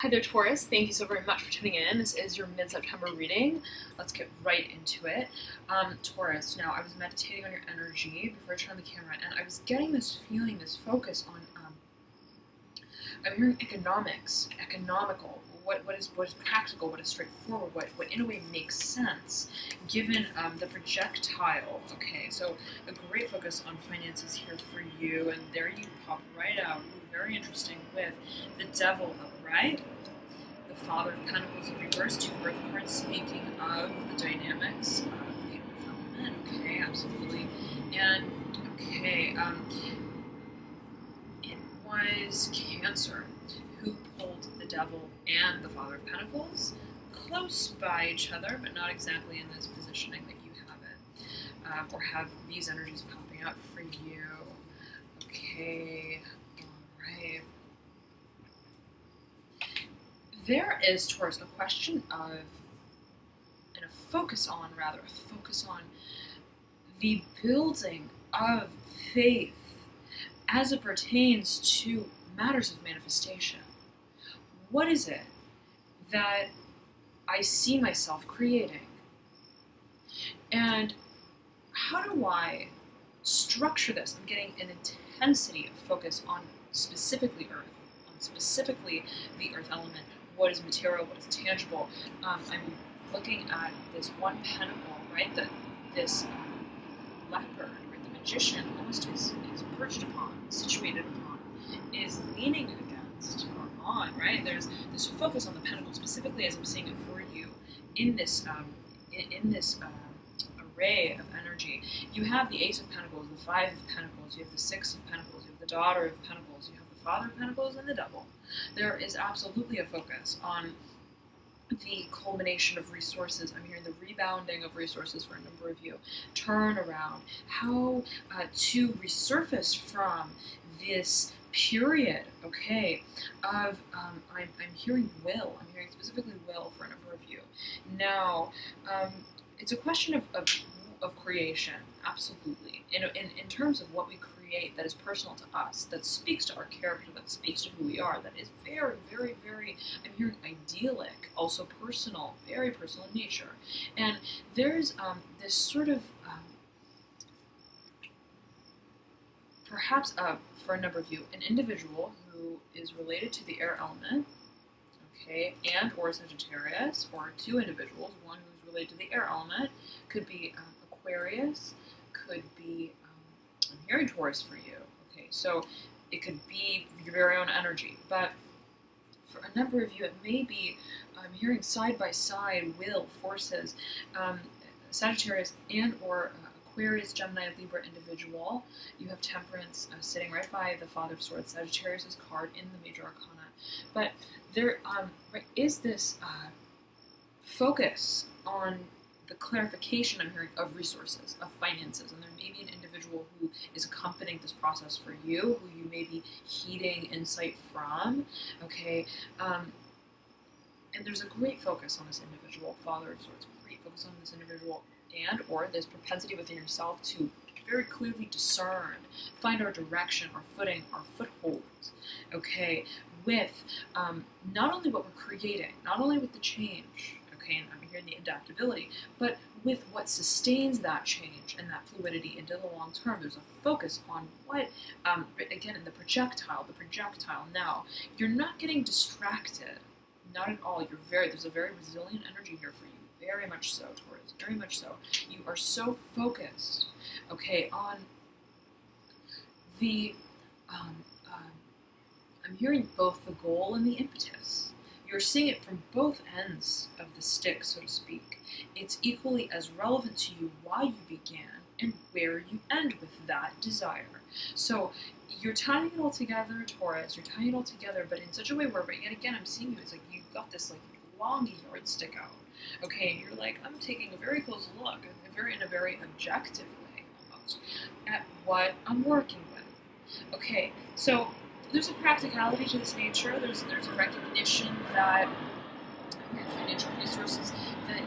Hi there, Taurus. Thank you so very much for tuning in. This is your mid-September reading. Let's get right into it. Taurus, now I was meditating on your energy before I turned on the camera, and I was getting this feeling, this focus on, I'm hearing economics, economical, what is practical, what is straightforward, what in a way makes sense, given the projectile. Okay, so a great focus on finances here for you, and there you pop right out. Ooh, very interesting with the Devil upright, the Father of Pentacles in reverse, two Earth cards speaking of the dynamics of the Earth element. Okay, absolutely. And okay, it was Cancer who pulled the Devil and the Father of Pentacles close by each other, but not exactly in this positioning that you have it, or have these energies popping up for you. Okay, all right. There is, Taurus, a question of, and a focus on the building of faith as it pertains to matters of manifestation. What is it that I see myself creating? And how do I structure this? I'm getting an intensity of focus on specifically Earth, on specifically the Earth element. What is material? What is tangible? I'm looking at this one pentacle, right? This leopard, right? The magician almost is perched upon, situated upon, is leaning against or on, right? There's this focus on the pentacle, specifically as I'm seeing it for you in this array of energy. You have the Ace of Pentacles, the Five of Pentacles, you have the Six of Pentacles, you have the Daughter of Pentacles, you have the Father of Pentacles, and the Devil. There is absolutely a focus on the culmination of resources. I'm hearing the rebounding of resources for a number of you. Turn around. How to resurface from this period, okay, of, I'm hearing will. I'm hearing specifically will for a number of you. Now, it's a question of creation, absolutely. In terms of what we create that is personal to us, that speaks to our character, that speaks to who we are, that is very, very, very, I'm hearing idyllic, also personal, very personal in nature. And there's this sort of, perhaps for a number of you, an individual who is related to the air element, okay, and or Sagittarius, or two individuals, one who's related to the air element, could be Aquarius, could be, I'm hearing Taurus for you, okay, so it could be your very own energy, but for a number of you, it may be, I'm hearing side-by-side will forces, Sagittarius and or Aquarius, Gemini, Libra individual. You have Temperance sitting right by the Father of Swords, Sagittarius' card in the Major Arcana. But there is this focus on the clarification, I'm hearing, of resources, of finances, and there may be an individual who is accompanying this process for you, who you may be heeding insight from, okay, and there's a great focus on this individual, Father of Swords, great focus on this individual, and or this propensity within yourself to very clearly discern, find our direction, our footing, our footholds, okay, with not only what we're creating, not only with the change, okay, and I'm hearing the adaptability, but with what sustains that change and that fluidity into the long term. There's a focus on what, again, in the projectile. Now, you're not getting distracted, not at all. There's a very resilient energy here for you. Very much so, Taurus, very much so. You are so focused, okay, on the, I'm hearing both the goal and the impetus. You're seeing it from both ends of the stick, so to speak. It's equally as relevant to you why you began and where you end with that desire. So you're tying it all together, Taurus, you're tying it all together, but in such a way where, yet again, I'm seeing you, it's like you've got this like long yardstick out. Okay, and you're like, I'm taking a very close look, in a very objective way, almost, at what I'm working with. Okay, so there's a practicality to this nature. There's a recognition that financial resources that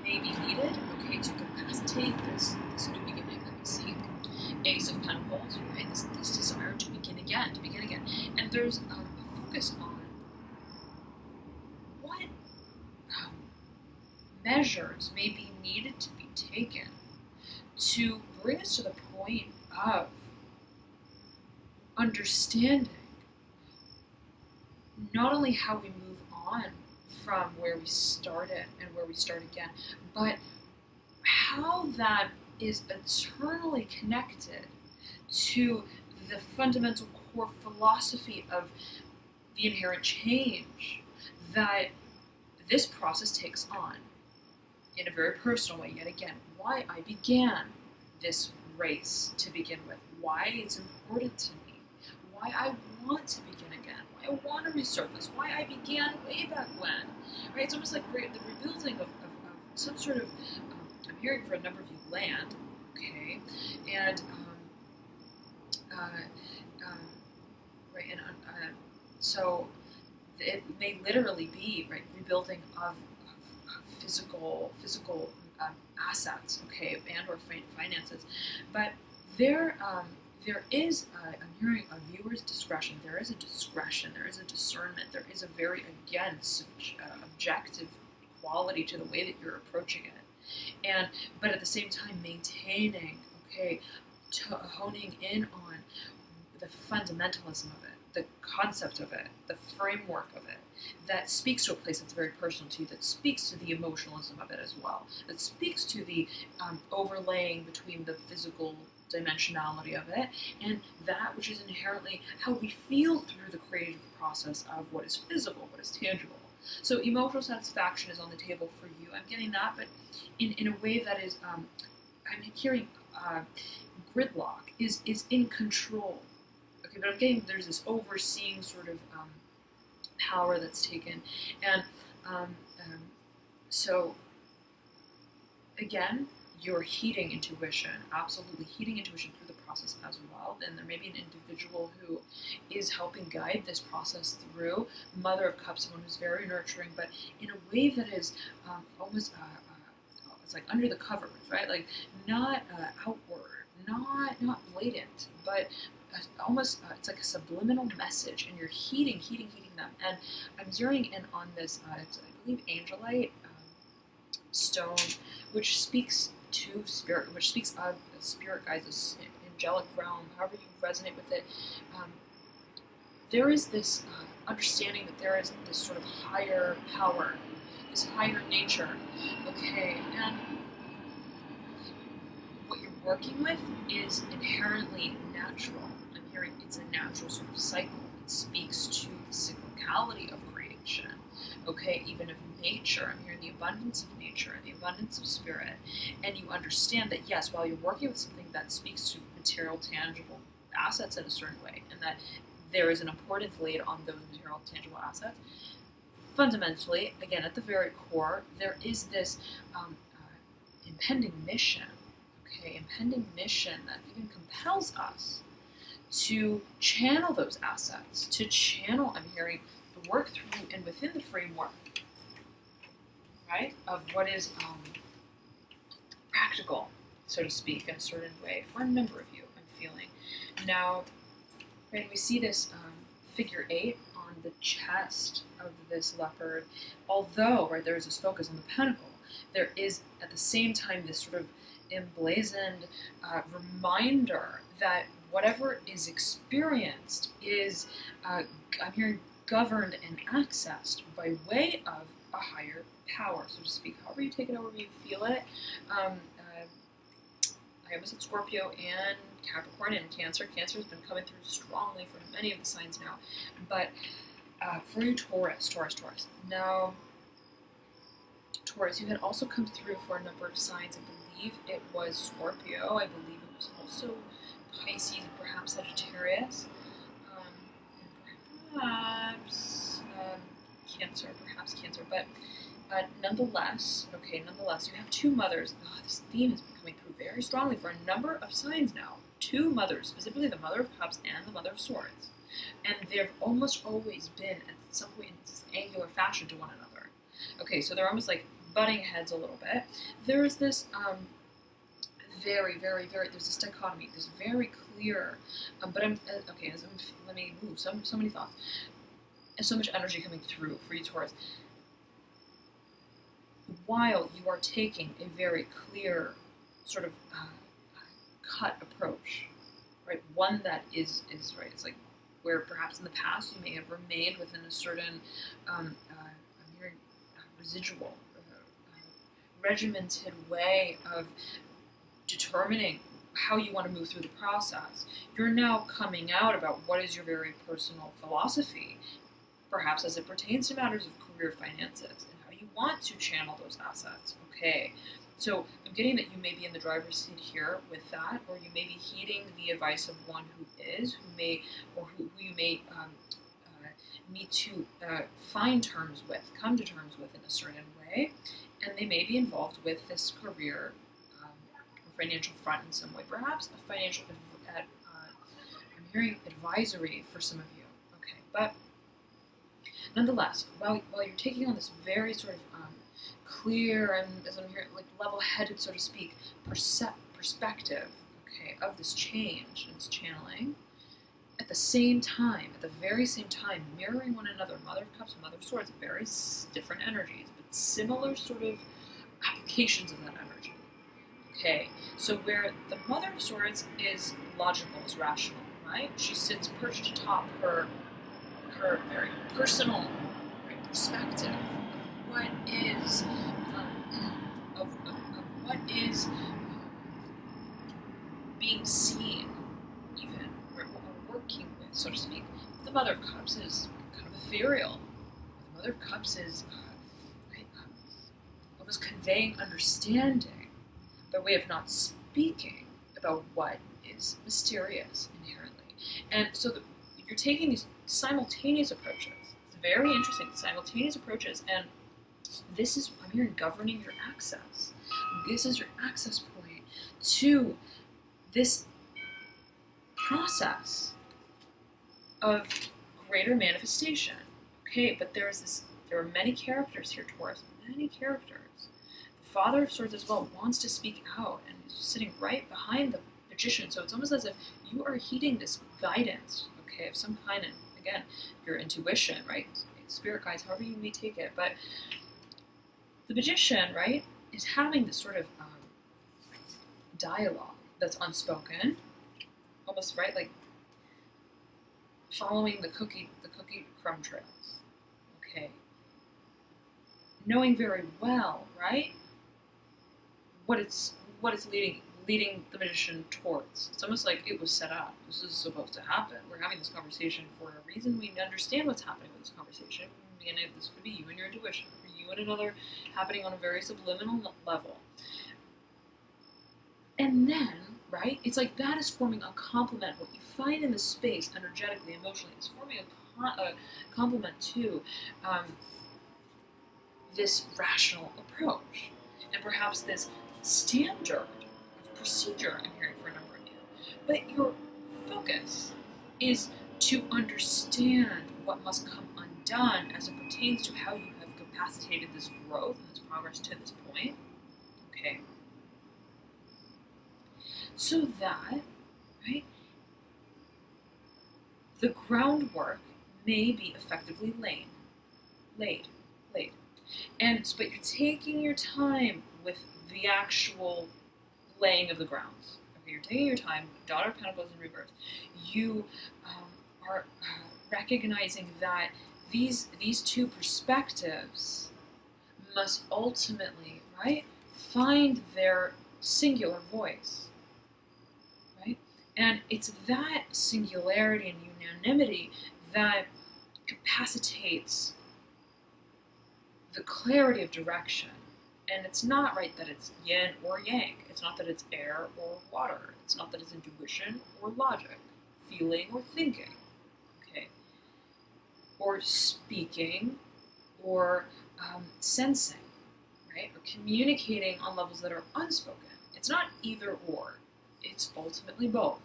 may be needed, okay, to capacitate this new beginning that we seek. Ace of Pentacles, right? This desire to begin again, and there's a focus on measures may be needed to be taken to bring us to the point of understanding not only how we move on from where we started and where we start again, but how that is eternally connected to the fundamental core philosophy of the inherent change that this process takes on in a very personal way. Yet again, why I began this race to begin with, why it's important to me, why I want to begin again, why I want to resurface, why I began way back when. Right? It's almost like the rebuilding of some sort of, I'm hearing for a number of you, land, okay, and right, and so it may literally be right rebuilding of physical assets, okay, and or finances, but there is I'm hearing a viewer's discretion. There is a discretion. There is a discernment. There is a very objective quality to the way that you're approaching it, but at the same time maintaining, okay, honing in on the fundamentalism of it, the concept of it, the framework of it, that speaks to a place that's very personal to you, that speaks to the emotionalism of it as well, that speaks to the overlaying between the physical dimensionality of it and that which is inherently how we feel through the creative process of what is physical, what is tangible. So emotional satisfaction is on the table for you. I'm getting that, but in a way that is, I'm hearing gridlock is in control. Okay, but I'm getting there's this overseeing sort of power that's taken, and so again, you're heeding intuition, absolutely heeding intuition through the process as well. And there may be an individual who is helping guide this process through. Mother of Cups, someone who's very nurturing, but in a way that is almost it's like under the covers, right? Like not outward, not blatant, but almost it's like a subliminal message, and you're heeding them. And I'm zeroing in on this, it's, I believe, angelite stone, which speaks to spirit, which speaks of spirit guides, this angelic realm, however you resonate with it. There is this understanding that there is this sort of higher power, this higher nature, okay, and what you're working with is inherently natural. I'm hearing it's a natural sort of cycle. It speaks to the cyclicality of creation, okay, even of nature. I'm hearing the abundance of nature and the abundance of spirit, and you understand that yes, while you're working with something that speaks to material, tangible assets in a certain way, and that there is an importance laid on those material, tangible assets, fundamentally, again, at the very core, there is this impending mission, okay, impending mission that even compels us to channel those assets, to channel, I'm hearing, the work through and within the framework, right, of what is practical, so to speak, in a certain way, for a number of you, I'm feeling. Now, right, we see this figure 8 on the chest of this leopard. Although, right, there is this focus on the pentacle, there is at the same time this sort of emblazoned reminder that whatever is experienced is, I'm hearing, governed and accessed by way of a higher power, so to speak. However you take it, however you feel it. I almost said Scorpio and Capricorn and Cancer. Cancer has been coming through strongly for many of the signs now. But for you, Taurus. Now, Taurus, you had also come through for a number of signs. I believe it was Scorpio. I believe it was also Pisces, perhaps Sagittarius, and perhaps Cancer, but nonetheless, you have two mothers. Oh, this theme has been coming through very strongly for a number of signs now. Two mothers, specifically the Mother of Cups and the Mother of Swords, and they've almost always been at some point in this angular fashion to one another. Okay, so they're almost like butting heads a little bit. There is this very, there's this dichotomy, this very clear, but so many thoughts, and so much energy coming through for you, Taurus. while you are taking a very clear sort of cut approach, right? One that is right. It's like where perhaps in the past you may have remained within a certain I'm hearing residual, regimented way of determining how you want to move through the process. You're now coming out about what is your very personal philosophy, perhaps as it pertains to matters of career finances and how you want to channel those assets. Okay, so I'm getting that you may be in the driver's seat here with that, or you may be heeding the advice of one who is, who may, or who you may need to come to terms with in a certain way, and they may be involved with this career financial front in some way, perhaps a financial. I'm hearing advisory for some of you. Okay, but nonetheless, while you're taking on this very sort of clear and, as I'm hearing, like level-headed, so to speak, perspective, okay, of this change and this channeling, at the very same time, mirroring one another, Mother of Cups, Mother of Swords, very different energies, but similar sort of applications of that energy. Okay, so where the Mother of Swords is logical, is rational, right? She sits perched atop her very personal perspective of what is of what is being seen, even or working with, so to speak. The Mother of Cups is kind of ethereal. The Mother of Cups is almost conveying understanding by way of not speaking about what is mysterious inherently. And so you're taking these simultaneous approaches. It's very interesting, simultaneous approaches, and this is, I'm hearing, governing your access. This is your access point to this process of greater manifestation. Okay, but there are many characters here, Taurus, many characters. The Father of Swords as well wants to speak out and is sitting right behind the Magician. So it's almost as if you are heeding this guidance, okay, of some kind. And again, your intuition, right? Spirit guides, however you may take it. But the Magician, right, is having this sort of dialogue that's unspoken, almost, right, like following the cookie crumb trails. Okay. Knowing very well, right, what it's leading the Magician towards. It's almost like it was set up. This is supposed to happen. We're having this conversation for a reason. We understand what's happening with this conversation. And this could be you and your intuition, or you and another, happening on a very subliminal level. And then, right, it's like that is forming a complement. What you find in the space, energetically, emotionally, is forming a complement to this rational approach. And perhaps this standard of procedure I'm hearing for a number of you. But your focus is to understand what must come undone as it pertains to how you have capacitated this growth and this progress to this point. Okay. So that, right, the groundwork may be effectively laid. But you're taking your time with the actual laying of the grounds. Okay, you're taking your time. Daughter of Pentacles in reverse. You are recognizing that these two perspectives must ultimately, right, find their singular voice. Right? And it's that singularity and unanimity that capacitates the clarity of direction. And it's not, right, that it's yin or yang. It's not that it's air or water. It's not that it's intuition or logic, feeling or thinking, okay? Or speaking or sensing, right? Or communicating on levels that are unspoken. It's not either or. It's ultimately both,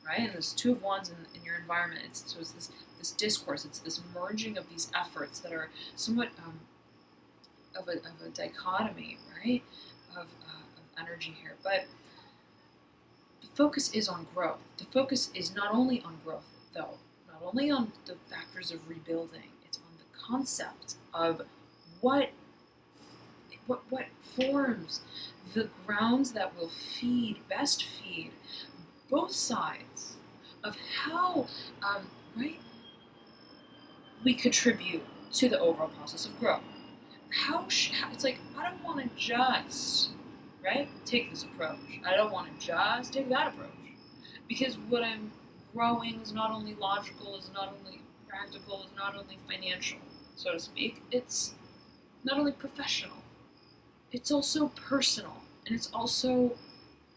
right? And there's Two of Wands in your environment. It's this discourse. It's this merging of these efforts that are somewhat of a dichotomy, right, of energy here. But the focus is on growth. The focus is not only on growth, though, not only on the factors of rebuilding, it's on the concept of what what forms the grounds that will best feed both sides of how, right, we contribute to the overall process of growth. It's like, I don't want to just, right, take this approach. I don't want to just take that approach. Because what I'm growing is not only logical, is not only practical, is not only financial, so to speak. It's not only professional, it's also personal, and it's also,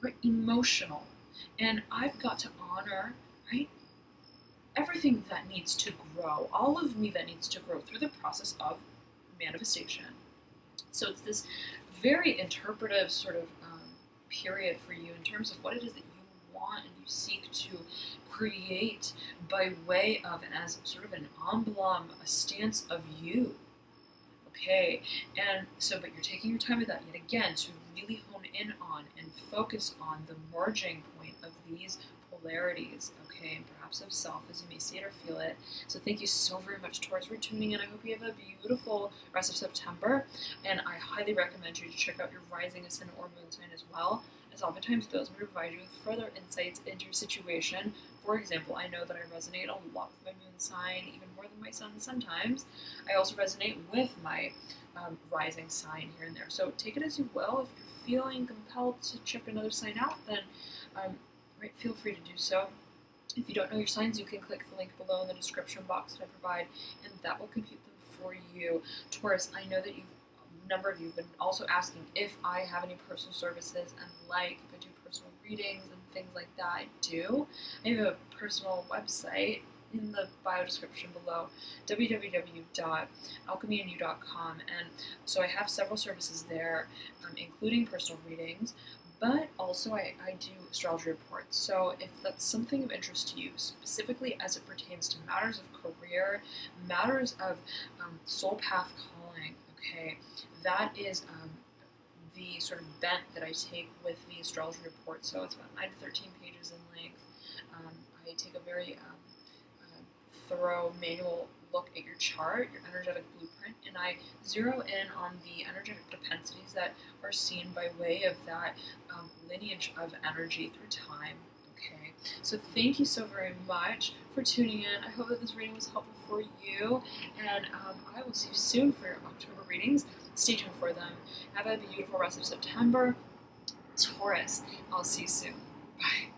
right, emotional. And I've got to honor, right, everything that needs to grow, all of me that needs to grow through the process of manifestation. So it's this very interpretive sort of period for you in terms of what it is that you want and you seek to create by way of, and as sort of an emblem, a stance of you. Okay, and so, but you're taking your time with that yet again to really hone in on and focus on the merging point of these polarities, okay, and perhaps of self as you may see it or feel it. So thank you so very much, Taurus, for tuning in. I hope you have a beautiful rest of September, and I highly recommend you to check out your rising, ascendant, or moon sign as well, as oftentimes those will provide you with further insights into your situation. For example, I know that I resonate a lot with my moon sign, even more than my sun sometimes. I also resonate with my rising sign here and there. So take it as you will. If you're feeling compelled to check another sign out, then right, feel free to do so. If you don't know your signs, you can click the link below in the description box that I provide, and that will compute them for you. Taurus, I know that a number of you have been also asking if I have any personal services, and if I do personal readings and things like that. I do. I have a personal website in the bio description below, www.alchemyandyou.com, and so I have several services there, including personal readings, but also I do astrology reports. So if that's something of interest to you, specifically as it pertains to matters of career, matters of soul path calling, okay, that is the sort of bent that I take with the astrology report. So it's about 9 to 13 pages in length. I take a very thorough manual look at your chart, your energetic blueprint, and I zero in on the energetic propensities that are seen by way of that lineage of energy through time. Okay, so thank you so very much for tuning in. I hope that this reading was helpful for you, and I will see you soon for your October readings. Stay tuned for them. Have a beautiful rest of September. Taurus, I'll see you soon. Bye.